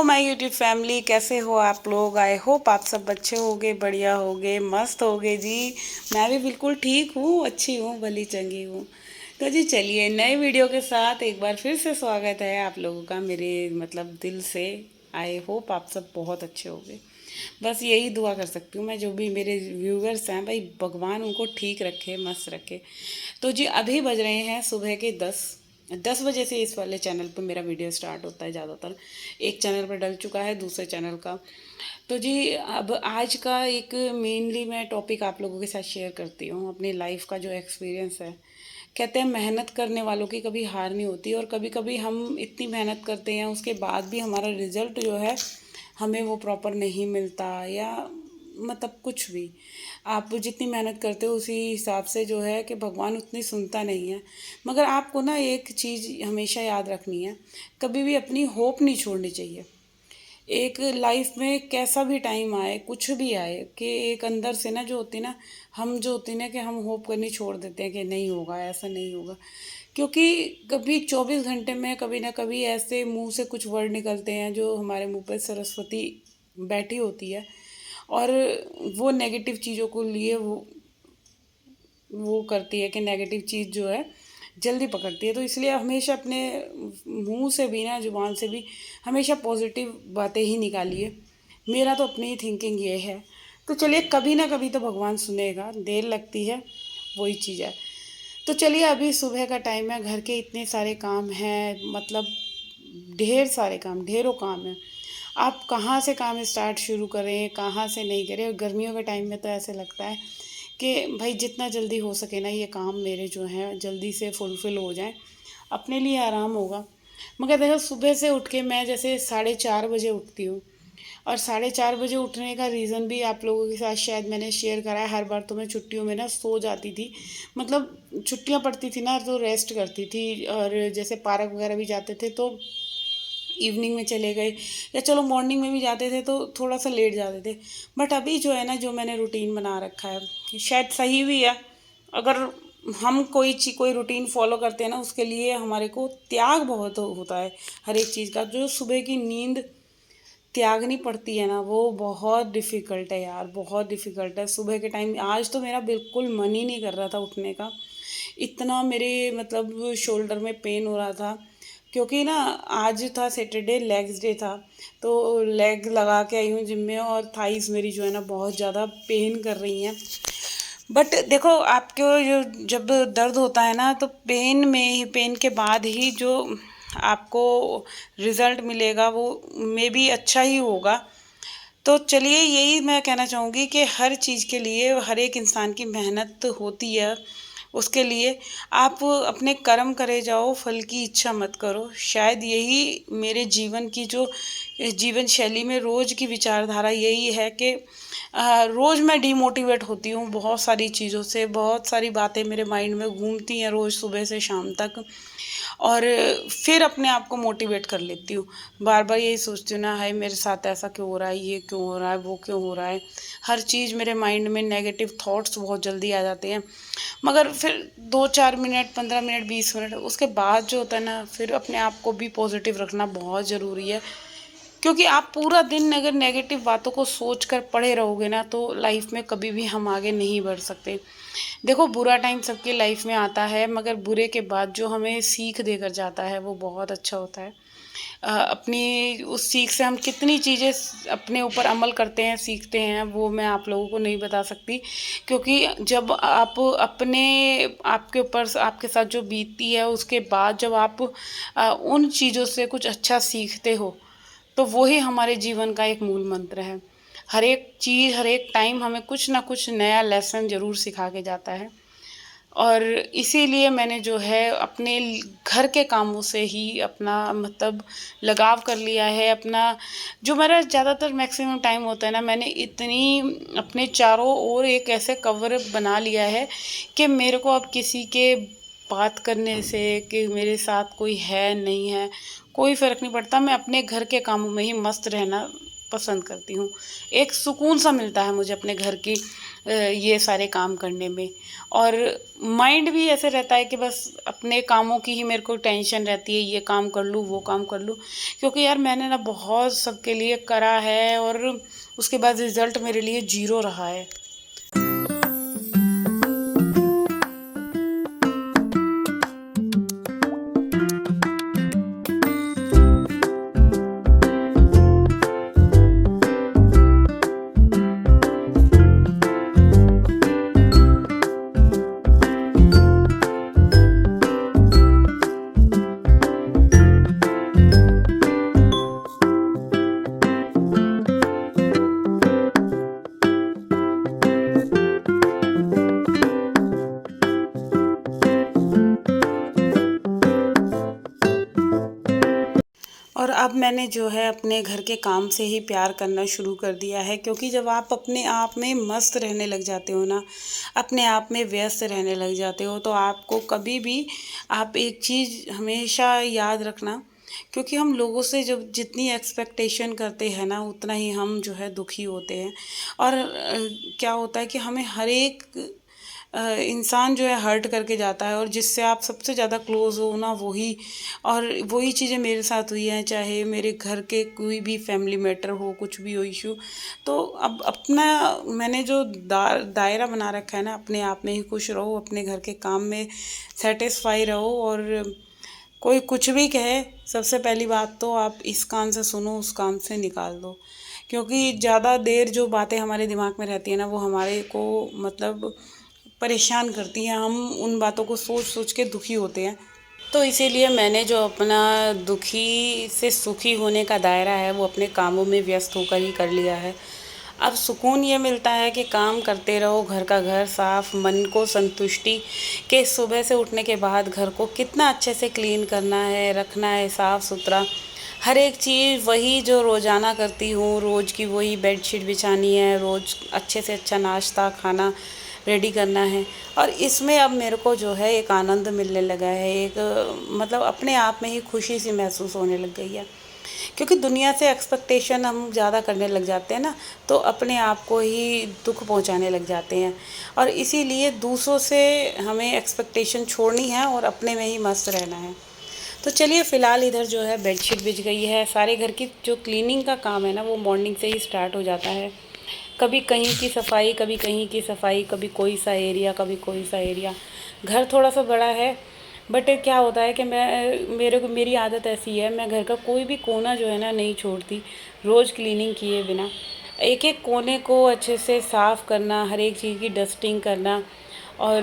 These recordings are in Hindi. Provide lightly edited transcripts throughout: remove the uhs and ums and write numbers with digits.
हेलो माय यूट्यूब फैमिली, कैसे हो आप लोग। आई होप आप सब अच्छे होगे, बढ़िया होगे, मस्त होगे जी। मैं भी बिल्कुल ठीक हूँ, अच्छी हूँ, भली चंगी हूँ। तो जी चलिए, नए वीडियो के साथ एक बार फिर से स्वागत है आप लोगों का मेरे दिल से। आई होप आप सब बहुत अच्छे होगे। बस यही दुआ कर सकती हूँ मैं, जो भी मेरे व्यूअर्स हैं भाई, भगवान उनको ठीक रखे, मस्त रखे। तो जी अभी बज रहे हैं सुबह के 10 बजे से इस वाले चैनल पर मेरा वीडियो स्टार्ट होता है। ज़्यादातर एक चैनल पर डल चुका है, दूसरे चैनल का। तो जी अब आज का एक मेनली मैं टॉपिक आप लोगों के साथ शेयर करती हूँ, अपनी लाइफ का जो एक्सपीरियंस है। कहते हैं मेहनत करने वालों की कभी हार नहीं होती, और कभी कभी हम इतनी मेहनत करते हैं उसके बाद भी हमारा रिजल्ट जो है हमें वो प्रॉपर नहीं मिलता, या कुछ भी आप जितनी मेहनत करते हो उसी हिसाब से जो है कि भगवान उतनी सुनता नहीं है। मगर आपको ना एक चीज़ हमेशा याद रखनी है, कभी भी अपनी होप नहीं छोड़नी चाहिए। एक लाइफ में कैसा भी टाइम आए, कुछ भी आए, कि एक अंदर से ना जो होती ना, हम जो होती ना कि हम होप करनी छोड़ देते हैं कि नहीं होगा, ऐसा नहीं होगा। क्योंकि कभी 24 घंटे में कभी ना कभी ऐसे मुंह से कुछ वर्ड निकलते हैं जो हमारे मुंह पर सरस्वती बैठी होती है, और वो नेगेटिव चीज़ों को लिए वो करती है कि नेगेटिव चीज़ जो है जल्दी पकड़ती है। तो इसलिए हमेशा अपने मुंह से भी ना, जुबान से भी हमेशा पॉजिटिव बातें ही निकालिए। मेरा तो अपनी थिंकिंग ये है। तो चलिए, कभी ना कभी तो भगवान सुनेगा, देर लगती है, वही चीज़ है। तो चलिए, अभी सुबह का टाइम है, घर के इतने सारे काम हैं, ढेर सारे काम, ढेरों काम हैं। आप कहाँ से काम स्टार्ट शुरू करें, कहाँ से नहीं करें। और गर्मियों के टाइम में तो ऐसे लगता है कि भाई जितना जल्दी हो सके ना ये काम मेरे जो हैं जल्दी से फुलफ़िल हो जाएं, अपने लिए आराम होगा। मगर देखो, सुबह से उठ के मैं जैसे 4:30 बजे उठती हूँ, और 4:30 बजे उठने का रीज़न भी आप लोगों के साथ शायद मैंने शेयर करा है। हर बार तो मैं छुट्टियों में ना सो जाती थी, छुट्टियाँ पड़ती थी ना तो रेस्ट करती थी, और जैसे पार्क वगैरह भी जाते थे तो इवनिंग में चले गए, या चलो मॉर्निंग में भी जाते थे तो थोड़ा सा लेट जाते थे। बट अभी जो है ना, जो मैंने रूटीन बना रखा है, शायद सही भी है। अगर हम कोई रूटीन फॉलो करते हैं ना, उसके लिए हमारे को त्याग बहुत होता है हर एक चीज़ का। जो सुबह की नींद त्यागनी पड़ती है ना, वो बहुत डिफ़िकल्ट है यार, बहुत डिफ़िकल्ट है। सुबह के टाइम आज तो मेरा बिल्कुल मन ही नहीं कर रहा था उठने का। इतना मेरे शोल्डर में पेन हो रहा था, क्योंकि ना आज था सैटरडे, लेग्स डे था। तो लेग लगा के आई हूँ जिम में, और थाइस मेरी जो है ना बहुत ज़्यादा पेन कर रही हैं। बट देखो, आपको जो जब दर्द होता है ना, तो पेन के बाद ही जो आपको रिज़ल्ट मिलेगा वो मे बी अच्छा ही होगा। तो चलिए, यही मैं कहना चाहूँगी कि हर चीज़ के लिए हर एक इंसान की मेहनत होती है। उसके लिए आप अपने कर्म करे जाओ, फल की इच्छा मत करो। शायद यही मेरे जीवन की जो जीवन शैली में रोज़ की विचारधारा यही है कि रोज़ मैं डिमोटिवेट होती हूँ बहुत सारी चीज़ों से। बहुत सारी बातें मेरे माइंड में घूमती हैं रोज़ सुबह से शाम तक, और फिर अपने आप को मोटिवेट कर लेती हूँ। बार बार यही सोचती हूँ ना, हाय मेरे साथ ऐसा क्यों हो रहा है, ये क्यों हो रहा है, वो क्यों हो रहा है। हर चीज़ मेरे माइंड में नेगेटिव थॉट्स बहुत जल्दी आ जाते हैं। मगर फिर 2-4 मिनट, 15 मिनट, 20 मिनट, उसके बाद जो होता है ना, फिर अपने आप को भी पॉजिटिव रखना बहुत ज़रूरी है। क्योंकि आप पूरा दिन अगर नेगेटिव बातों को सोच कर पड़े रहोगे ना, तो लाइफ में कभी भी हम आगे नहीं बढ़ सकते। देखो, बुरा टाइम सबकी लाइफ में आता है, मगर बुरे के बाद जो हमें सीख देकर जाता है वो बहुत अच्छा होता है। अपनी उस सीख से हम कितनी चीज़ें अपने ऊपर अमल करते हैं, सीखते हैं, वो मैं आप लोगों को नहीं बता सकती। क्योंकि जब आप अपने आपके ऊपर आपके साथ जो बीतती है, उसके बाद जब आप उन चीज़ों से कुछ अच्छा सीखते हो, तो वही हमारे जीवन का एक मूल मंत्र है। हर एक चीज़, हर एक टाइम हमें कुछ ना कुछ नया लेसन ज़रूर सिखा के जाता है। और इसीलिए मैंने जो है अपने घर के कामों से ही अपना लगाव कर लिया है। अपना जो मेरा ज़्यादातर मैक्सिमम टाइम होता है ना, मैंने इतनी अपने चारों ओर एक ऐसे कवर बना लिया है कि मेरे को अब किसी के बात करने से कि मेरे साथ कोई है नहीं है, कोई फ़र्क नहीं पड़ता। मैं अपने घर के कामों में ही मस्त रहना पसंद करती हूँ। एक सुकून सा मिलता है मुझे अपने घर की ये सारे काम करने में। और माइंड भी ऐसे रहता है कि बस अपने कामों की ही मेरे को टेंशन रहती है, ये काम कर लूँ, वो काम कर लूँ। क्योंकि यार मैंने ना बहुत सबके लिए करा है और उसके बाद रिज़ल्ट मेरे लिए ज़ीरो रहा है। और अब मैंने जो है अपने घर के काम से ही प्यार करना शुरू कर दिया है, क्योंकि जब आप अपने आप में मस्त रहने लग जाते हो ना, अपने आप में व्यस्त रहने लग जाते हो, तो आपको कभी भी आप एक चीज़ हमेशा याद रखना, क्योंकि हम लोगों से जब जितनी एक्सपेक्टेशन करते हैं ना उतना ही हम जो है दुखी होते हैं। और क्या होता है कि हमें हर एक इंसान जो है हर्ट करके जाता है, और जिससे आप सबसे ज़्यादा क्लोज़ हो ना वही, और वही चीज़ें मेरे साथ हुई हैं, चाहे मेरे घर के कोई भी फैमिली मैटर हो, कुछ भी हो इशू। तो अब अपना मैंने जो दायरा बना रखा है ना, अपने आप में ही खुश रहो, अपने घर के काम में सेटिस्फाई रहो। और कोई कुछ भी कहे, सबसे पहली बात तो आप इस कान से सुनो, उस कान से निकाल दो। क्योंकि ज़्यादा देर जो बातें हमारे दिमाग में रहती है ना, वो हमारे को मतलब परेशान करती हैं। हम उन बातों को सोच सोच के दुखी होते हैं। तो इसीलिए मैंने जो अपना दुखी से सुखी होने का दायरा है वो अपने कामों में व्यस्त होकर ही कर लिया है। अब सुकून ये मिलता है कि काम करते रहो, घर का घर साफ, मन को संतुष्टि कि सुबह से उठने के बाद घर को कितना अच्छे से क्लीन करना है, रखना है साफ़ सुथरा। हर एक चीज़ वही जो रोज़ाना करती हूँ, रोज़ की वही बेडशीट बिछानी है, रोज़ अच्छे से अच्छा नाश्ता खाना रेडी करना है। और इसमें अब मेरे को जो है एक आनंद मिलने लगा है, एक मतलब अपने आप में ही खुशी सी महसूस होने लग गई है। क्योंकि दुनिया से एक्सपेक्टेशन हम ज़्यादा करने लग जाते हैं ना, तो अपने आप को ही दुख पहुंचाने लग जाते हैं। और इसीलिए दूसरों से हमें एक्सपेक्टेशन छोड़नी है और अपने में ही मस्त रहना है। तो चलिए फ़िलहाल इधर जो है बेडशीट बिछ गई है। सारे घर की जो क्लीनिंग का काम है ना वो मॉर्निंग से ही स्टार्ट हो जाता है। कभी कहीं की सफाई, कभी कहीं की सफाई, कभी कोई सा एरिया, कभी कोई सा एरिया। घर थोड़ा सा बड़ा है, बट क्या होता है कि मेरी आदत ऐसी है, मैं घर का कोई भी कोना जो है ना नहीं छोड़ती रोज़ क्लीनिंग किए बिना। एक एक कोने को अच्छे से साफ़ करना, हर एक चीज़ की डस्टिंग करना। और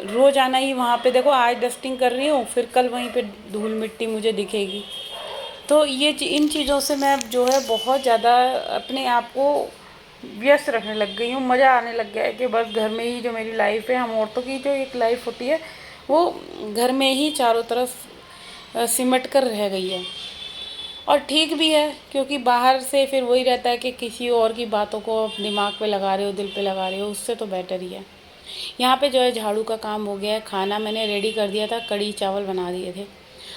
रोज़ आना ही वहाँ पे, देखो आज डस्टिंग कर रही हूँ, फिर कल वहीं पे धूल मिट्टी मुझे दिखेगी। तो इन चीज़ों से मैं जो है बहुत ज़्यादा अपने आप को व्यस्त रखने लग गई हूँ। मज़ा आने लग गया है कि बस घर में ही जो मेरी लाइफ है, हम औरतों की जो एक लाइफ होती है वो घर में ही चारों तरफ सिमट कर रह गई है। और ठीक भी है, क्योंकि बाहर से फिर वही रहता है कि किसी और की बातों को आप दिमाग पे लगा रहे हो, दिल पे लगा रहे हो, उससे तो बेटर ही है। यहाँ पे जो है झाड़ू का काम हो गया है, खाना मैंने रेडी कर दिया था, कढ़ी चावल बना दिए थे।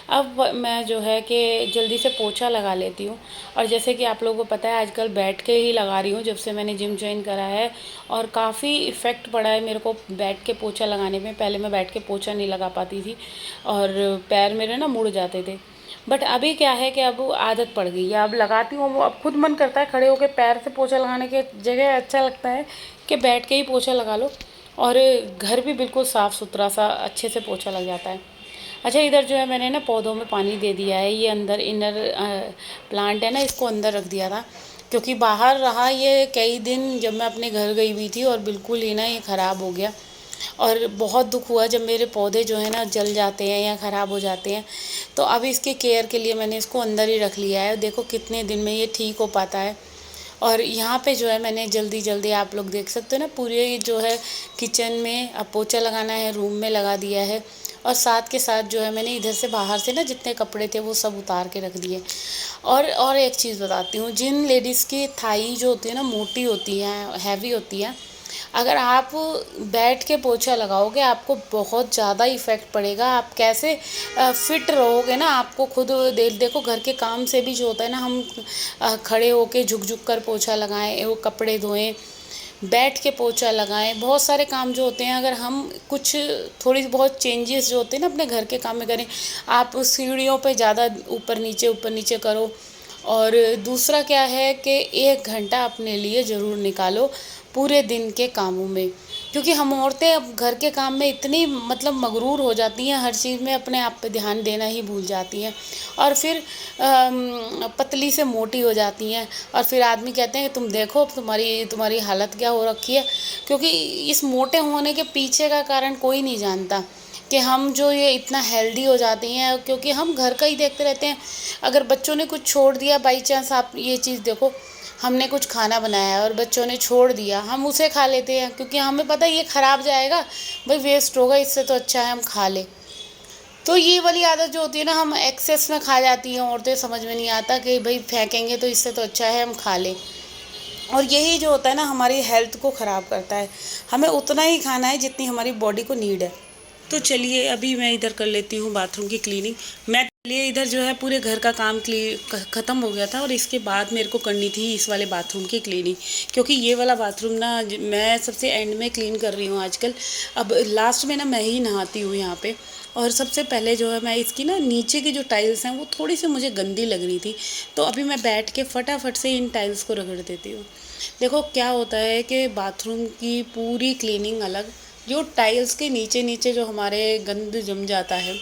अब मैं जो है कि जल्दी से पोछा लगा लेती हूँ। और जैसे कि आप लोगों को पता है आजकल बैठ के ही लगा रही हूँ जब से मैंने जिम ज्वाइन करा है, और काफ़ी इफ़ेक्ट पड़ा है मेरे को बैठ के पोछा लगाने में। पहले मैं बैठ के पोछा नहीं लगा पाती थी और पैर मेरे ना मुड़ जाते थे। बट अभी क्या है कि अब आदत पड़ गई है, अब लगाती हूँ। वो अब खुद मन करता है खड़े होकर पैर से पोछा लगाने के जगह अच्छा लगता है कि बैठ के ही पोछा लगा लो, और घर भी बिल्कुल साफ़ सुथरा सा अच्छे से पोछा लग जाता है। अच्छा, इधर जो है मैंने ना पौधों में पानी दे दिया है। ये अंदर इनर प्लांट है ना, इसको अंदर रख दिया था, क्योंकि बाहर रहा ये कई दिन जब मैं अपने घर गई हुई थी, और बिल्कुल ही ना ये ख़राब हो गया। और बहुत दुख हुआ जब मेरे पौधे जो है ना जल जाते हैं या ख़राब हो जाते हैं। तो अब इसके केयर के लिए मैंने इसको अंदर ही रख लिया है। देखो कितने दिन में ये ठीक हो पाता है। और यहाँ पे जो है मैंने जल्दी जल्दी, आप लोग देख सकते हो ना, पूरे जो है किचन में अब पोछा लगाना है, रूम में लगा दिया है। और साथ के साथ जो है मैंने इधर से बाहर से ना जितने कपड़े थे वो सब उतार के रख दिए। और एक चीज़ बताती हूँ, जिन लेडीज़ की थाई जो होती है ना मोटी होती है, हैवी होती है, अगर आप बैठ के पोछा लगाओगे आपको बहुत ज़्यादा इफ़ेक्ट पड़ेगा। आप कैसे फिट रहोगे ना, आपको खुद देखो घर के काम से भी जो होता है ना, हम खड़े होके झुक झुक कर पोछा लगाएं, वो कपड़े धोएं, बैठ के पोछा लगाएं, बहुत सारे काम जो होते हैं अगर हम कुछ थोड़ी बहुत चेंजेस जो होते हैं ना अपने घर के काम में करें। आप सीढ़ियों पे ज़्यादा ऊपर नीचे करो। और दूसरा क्या है कि 1 घंटा अपने लिए ज़रूर निकालो पूरे दिन के कामों में, क्योंकि हम औरतें अब घर के काम में इतनी मतलब मगरूर हो जाती हैं, हर चीज़ में अपने आप पे ध्यान देना ही भूल जाती हैं, और फिर पतली से मोटी हो जाती हैं। और फिर आदमी कहते हैं कि तुम देखो तुम्हारी हालत क्या हो रखी है। क्योंकि इस मोटे होने के पीछे का कारण कोई नहीं जानता कि हम जो ये इतना हेल्दी हो जाती हैं, क्योंकि हम घर का ही देखते रहते हैं। अगर बच्चों ने कुछ छोड़ दिया बाई चांस, आप ये चीज़ देखो, हमने कुछ खाना बनाया और बच्चों ने छोड़ दिया, हम उसे खा लेते हैं क्योंकि हमें पता है ये ख़राब जाएगा, भाई वेस्ट होगा, इससे तो अच्छा है हम खा लें। तो ये वाली आदत जो होती है ना, हम एक्सेस में खा जाती हैं औरतें, समझ में नहीं आता कि भाई फेंकेंगे तो इससे तो अच्छा है हम खा लें। और यही जो होता है ना हमारी हेल्थ को ख़राब करता है। हमें उतना ही खाना है जितनी हमारी बॉडी को नीड है। तो चलिए अभी मैं इधर कर लेती हूँ बाथरूम की क्लीनिंग। मैं चलिए इधर जो है पूरे घर का काम ख़त्म हो गया था, और इसके बाद मेरे को करनी थी इस वाले बाथरूम की क्लीनिंग, क्योंकि ये वाला बाथरूम ना मैं सबसे एंड में क्लीन कर रही हूँ आजकल। अब लास्ट में ना मैं ही नहाती हूँ यहाँ पे। और सबसे पहले जो है मैं इसकी ना नीचे की जो टाइल्स हैं वो थोड़ी सी मुझे गंदी लग रही थी, तो अभी मैं बैठ के फटाफट से इन टाइल्स को रगड़ देती हूँ। देखो क्या होता है कि बाथरूम की पूरी क्लीनिंग अलग, जो टाइल्स के नीचे नीचे जो हमारे गंद जम जाता है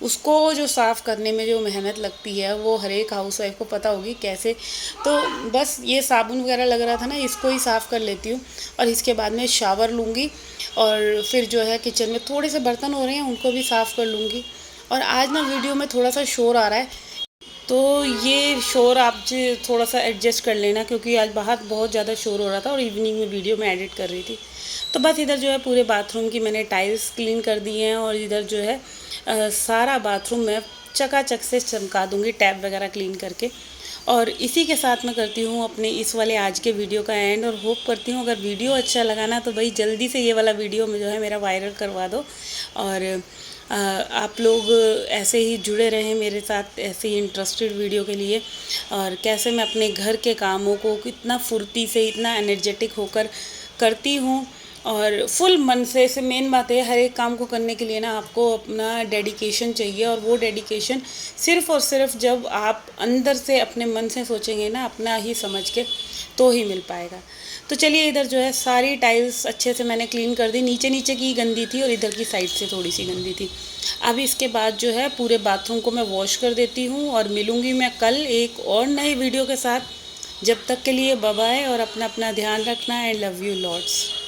उसको जो साफ़ करने में जो मेहनत लगती है वो हर एक हाउस वाइफ को पता होगी कैसे। तो बस ये साबुन वगैरह लग रहा था ना, इसको ही साफ़ कर लेती हूँ और इसके बाद में शावर लूँगी, और फिर जो है किचन में थोड़े से बर्तन हो रहे हैं उनको भी साफ़ कर लूँगी। और आज ना वीडियो में थोड़ा सा शोर आ रहा है, तो ये शोर आप जी थोड़ा सा एडजस्ट कर लेना, क्योंकि आज बाहर बहुत ज़्यादा शोर हो रहा था और इवनिंग में वीडियो मैं एडिट कर रही थी। तो बस इधर जो है पूरे बाथरूम की मैंने टाइल्स क्लीन कर दी हैं, और इधर जो है सारा बाथरूम मैं चकाचक से चमका दूँगी टैप वगैरह क्लीन करके। और इसी के साथ मैं करती हूँ अपने इस वाले आज के वीडियो का एंड, और होप करती हूँ अगर वीडियो अच्छा लगा ना तो भाई जल्दी से ये वाला वीडियो में जो है मेरा वायरल करवा दो। और आप लोग ऐसे ही जुड़े रहें मेरे साथ, ऐसे ही इंटरेस्टेड वीडियो के लिए, और कैसे मैं अपने घर के कामों को कितना फुर्ती से इतना एनर्जेटिक होकर करती हूँ और फुल मन से मेन बात है हर एक काम को करने के लिए ना आपको अपना डेडिकेशन चाहिए, और वो डेडिकेशन सिर्फ़ और सिर्फ जब आप अंदर से अपने मन से सोचेंगे ना अपना ही समझ के, तो ही मिल पाएगा। तो चलिए इधर जो है सारी टाइल्स अच्छे से मैंने क्लीन कर दी, नीचे नीचे की गंदी थी और इधर की साइड से थोड़ी सी गंदी थी। अब इसके बाद जो है पूरे बाथरूम को मैं वॉश कर देती हूँ, और मिलूँगी मैं कल एक और नई वीडियो के साथ। जब तक के लिए बाय बाय, और अपना अपना ध्यान रखना। And love you lots.